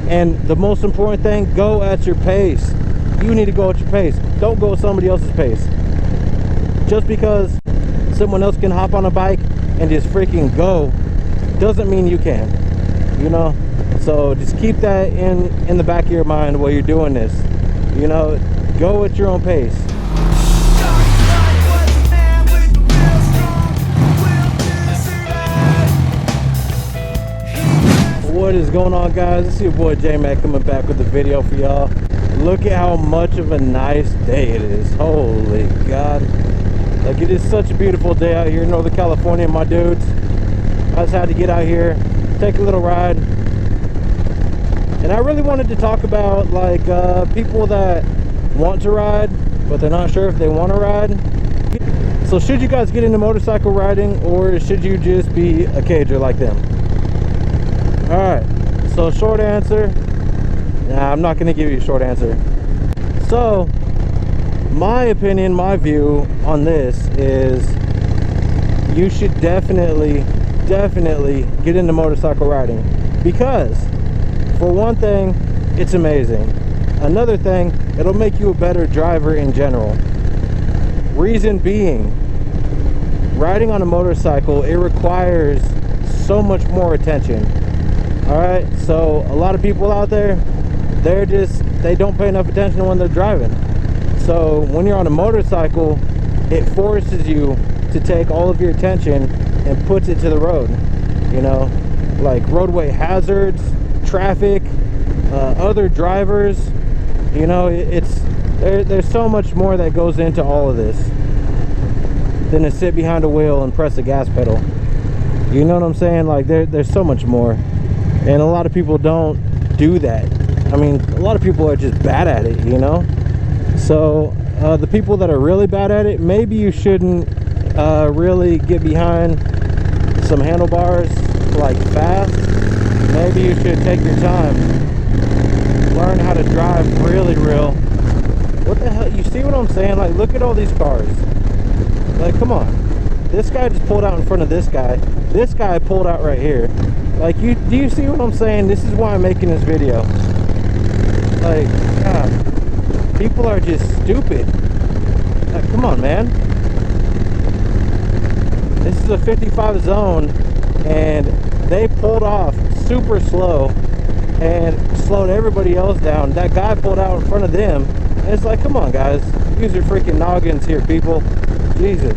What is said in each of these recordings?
And the most important thing, go at your pace. You need to go at your pace. Don't go at somebody else's pace. Just because someone else can hop on a bike and just freaking go doesn't mean you can, you know. So just keep that in the back of your mind while you're doing this, you know. Go at your own pace. What is going on, guys? It's your boy J-Mac coming back with a video for y'all. Look at how much of a nice day it is. Holy God. Like, it is such a beautiful day out here in Northern California, my dudes. I just had to get out here, take a little ride. And I really wanted to talk about, like, people that want to ride, but they're not sure if they want to ride. So should you guys get into motorcycle riding, or should you just be a cager like them? Alright, so short answer, nah, I'm not going to give you a short answer. So, my opinion, my view on this is you should definitely get into motorcycle riding. Because, for one thing, it's amazing. Another thing, it'll make you a better driver in general. Reason being, riding on a motorcycle, it requires so much more attention. Alright, so a lot of people out there, they don't pay enough attention when they're driving. So when you're on a motorcycle, it forces you to take all of your attention and puts it to the road. You know, like roadway hazards, traffic, other drivers. You know, there's so much more that goes into all of this than to sit behind a wheel and press the gas pedal. You know what I'm saying? Like, there's so much more. And a lot of people don't do that. I mean, a lot of people are just bad at it, you know? So, the people that are really bad at it, maybe you shouldn't really get behind some handlebars, like, fast. Maybe you should take your time. Learn how to drive really real. What the hell? You see what I'm saying? Like, look at all these cars. Like, come on. This guy just pulled out in front of this guy. This guy pulled out right here. Like, do you see what I'm saying? This is why I'm making this video. Like, God, people are just stupid. Like, come on, man. This is a 55 zone, and they pulled off super slow and slowed everybody else down. That guy pulled out in front of them, and it's like, come on, guys. Use your freaking noggins here, people. Jesus.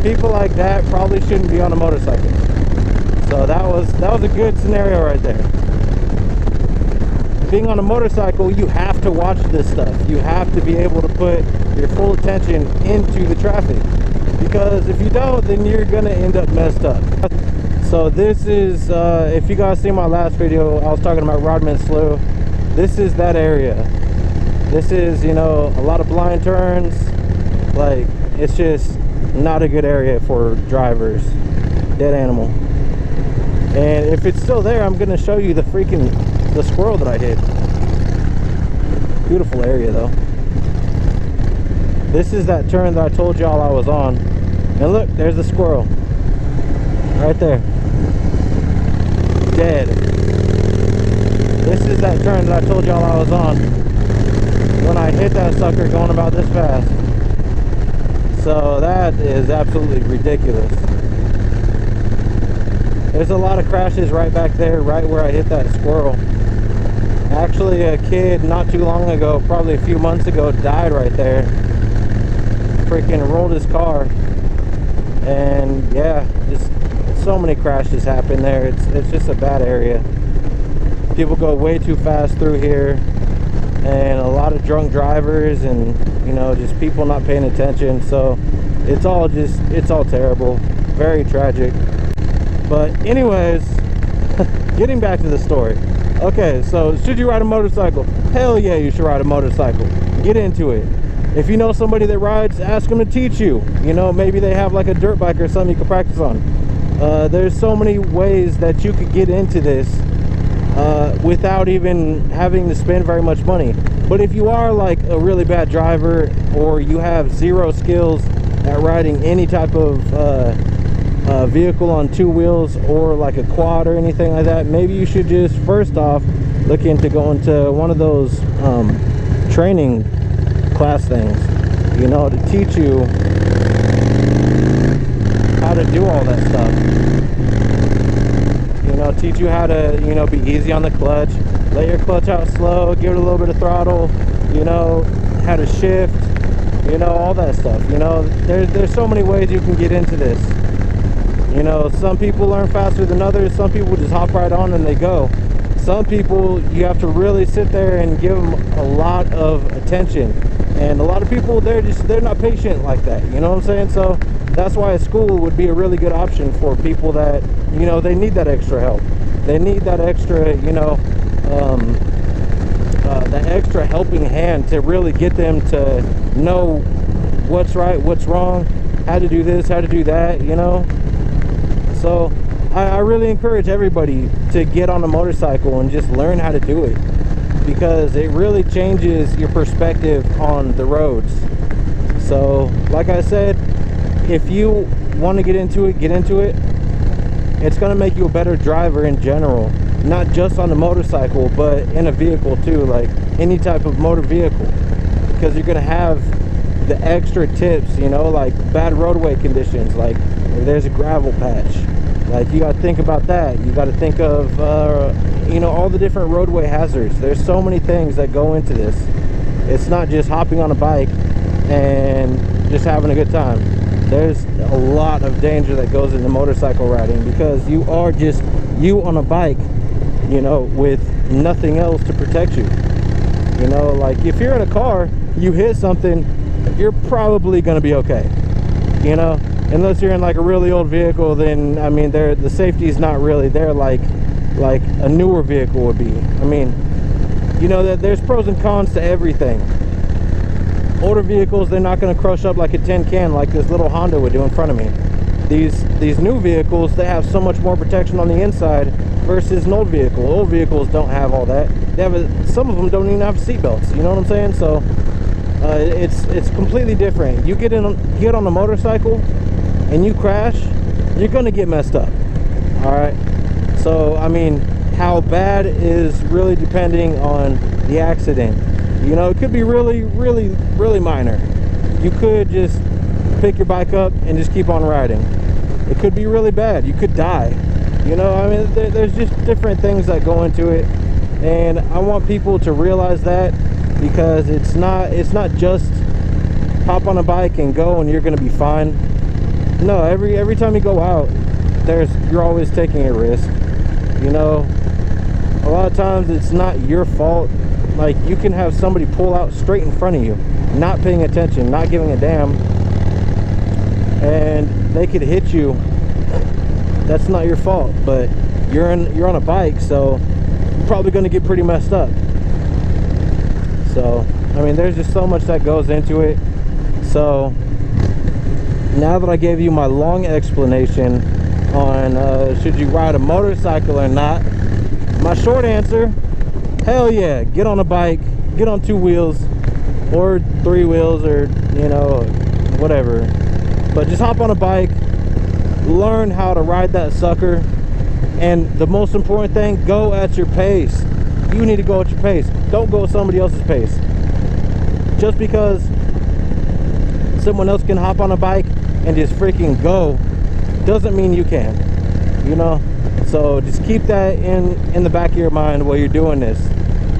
People like that probably shouldn't be on a motorcycle. So that was a good scenario right there. Being on a motorcycle, you have to watch this stuff. You have to be able to put your full attention into the traffic. Because if you don't, then you're going to end up messed up. So this is, if you guys see my last video, I was talking about Rodman Slough. This is that area. This is, you know, a lot of blind turns. Like, it's just not a good area for drivers. Dead animal. And if it's still there, I'm gonna show you the squirrel that I hit. Beautiful area though. This is that turn that I told y'all I was on. And look, there's the squirrel. Right there. Dead. This is that turn that I told y'all I was on when I hit that sucker going about this fast. So that is absolutely ridiculous. There's a lot of crashes right back there, right where I hit that squirrel. Actually, a kid not too long ago, probably a few months ago, died right there. Freaking rolled his car. And yeah, just so many crashes happen there. It's just a bad area. People go way too fast through here. And a lot of drunk drivers and, you know, just people not paying attention. So it's all terrible. Very tragic. But anyways, getting back to the story. Okay, so should you ride a motorcycle? Hell yeah, you should ride a motorcycle. Get into it. If you know somebody that rides, ask them to teach you. You know, maybe they have like a dirt bike or something you can practice on. There's so many ways that you could get into this without even having to spend very much money. But if you are like a really bad driver, or you have zero skills at riding any type of vehicle on 2 wheels or like a quad or anything like that, maybe you should just first off look into going to one of those training class things, you know, to teach you how to do all that stuff. You know, teach you how to, you know, be easy on the clutch, let your clutch out slow, give it a little bit of throttle, you know, how to shift, you know, all that stuff. You know, there's so many ways you can get into this. You know, some people learn faster than others. Some people just hop right on and they go. Some people, you have to really sit there and give them a lot of attention. And a lot of people, they're not patient like that. You know what I'm saying? So that's why a school would be a really good option for people that, you know, they need that extra help. They need that extra, you know, that extra helping hand to really get them to know what's right, what's wrong, how to do this, how to do that, you know. So I really encourage everybody to get on a motorcycle and just learn how to do it, because it really changes your perspective on the roads. So like I said, if you want to get into it, it's going to make you a better driver in general, not just on the motorcycle but in a vehicle too, like any type of motor vehicle, because you're going to have the extra tips, you know, like bad roadway conditions, like if there's a gravel patch, like you got to think about that. You got to think of you know, all the different roadway hazards. There's so many things that go into this. It's not just hopping on a bike and just having a good time. There's a lot of danger that goes into motorcycle riding, because you are just you on a bike, you know, with nothing else to protect you. You know, like if you're in a car, you hit something, you're probably going to be okay, you know, unless you're in like a really old vehicle. Then I mean, the safety is not really there like a newer vehicle would be. I mean, you know, that there's pros and cons to everything. Older vehicles, they're not going to crush up like a tin can like this little Honda would do in front of me. These new vehicles, they have so much more protection on the inside versus an old vehicle. Old vehicles don't have all that. They have some of them don't even have seatbelts. You know what I'm saying? So it's completely different. You get on a motorcycle and you crash, you're going to get messed up. All right. So I mean, how bad is really depending on the accident. You know, it could be really, really, really minor. You could just pick your bike up and just keep on riding. It could be really bad. You could die. You know, I mean, there's just different things that go into it, and I want people to realize that, because it's not just hop on a bike and go and you're gonna be fine. No, every time you go out, you're always taking a risk. You know, a lot of times it's not your fault. Like, you can have somebody pull out straight in front of you, not paying attention, not giving a damn, and they could hit you. That's not your fault, but you're on a bike, so you're probably going to get pretty messed up. So I mean, there's just so much that goes into it. So now that I gave you my long explanation on should you ride a motorcycle or not, my short answer, hell yeah, get on a bike, get on 2 wheels or 3 wheels, or you know, whatever, but just hop on a bike, learn how to ride that sucker, and the most important thing, go at your pace. You need to go at your pace. Don't go at somebody else's pace. Just because someone else can hop on a bike and just freaking go doesn't mean you can, you know. So just keep that in the back of your mind while you're doing this.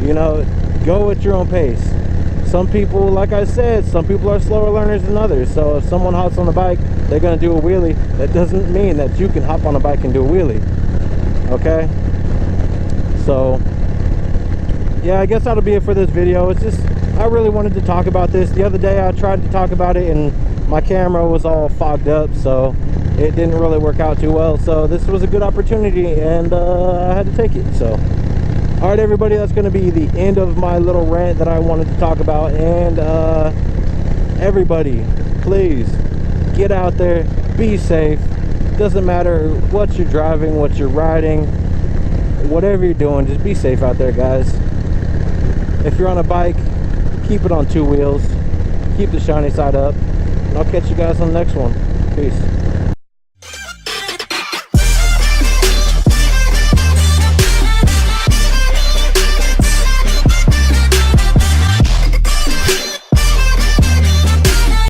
You know, go at your own pace. Some people, like I said, some people are slower learners than others. So if someone hops on the bike, they're going to do a wheelie. That doesn't mean that you can hop on a bike and do a wheelie. Okay? So yeah, I guess that'll be it for this video. It's just, I really wanted to talk about this. The other day I tried to talk about it and my camera was all fogged up, so it didn't really work out too well. So this was a good opportunity, and I had to take it. So all right, everybody, that's going to be the end of my little rant that I wanted to talk about. And everybody, please get out there, be safe. Doesn't matter what you're driving, what you're riding, whatever you're doing, just be safe out there, guys. If you're on a bike, keep it on 2 wheels, keep the shiny side up, and I'll catch you guys on the next one. Peace.